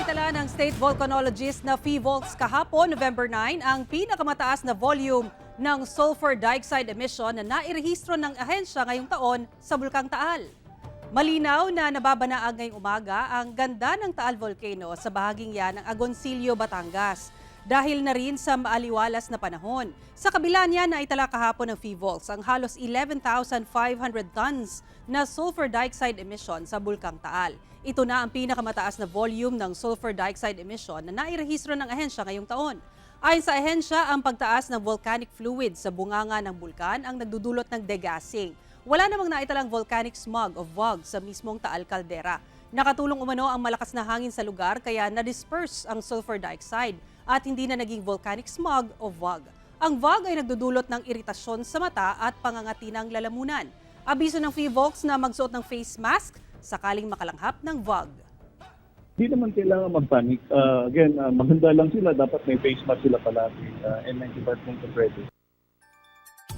Naitala ng state volcanologist na PHIVOLCS kahapon, November 9, ang pinakamataas na volume ng sulfur dioxide emission na nairehistro ng ahensya ngayong taon sa Bulkang Taal. Malinaw na nababanaag ngayong umaga ang ganda ng Taal Volcano sa bahaging yan ng Agoncillo, Batangas. Dahil na rin sa maaliwalas na panahon. Sa kabila niya, naitala kahapon ng PHIVOLCS ang halos 11,500 tons na sulfur dioxide emission sa Bulkang Taal. Ito na ang pinakamataas na volume ng sulfur dioxide emission na nairehistro ng ahensya ngayong taon. Ayon sa ahensya, ang pagtaas ng volcanic fluid sa bunganga ng bulkan ang nagdudulot ng degassing. Wala namang naitalang volcanic smog o VOG sa mismong Taal Caldera. Nakatulong umano ang malakas na hangin sa lugar kaya na-disperse ang sulfur dioxide at hindi na naging volcanic smog o VOG. Ang VOG ay nagdudulot ng iritasyon sa mata at pangangati ng lalamunan. Abiso ng PHIVOLCS na magsuot ng face mask sakaling makalanghap ng VOG. Hindi naman kailangan mag-panic. Again, maganda lang sila. Dapat may face mask sila palagi. And 90% of ready.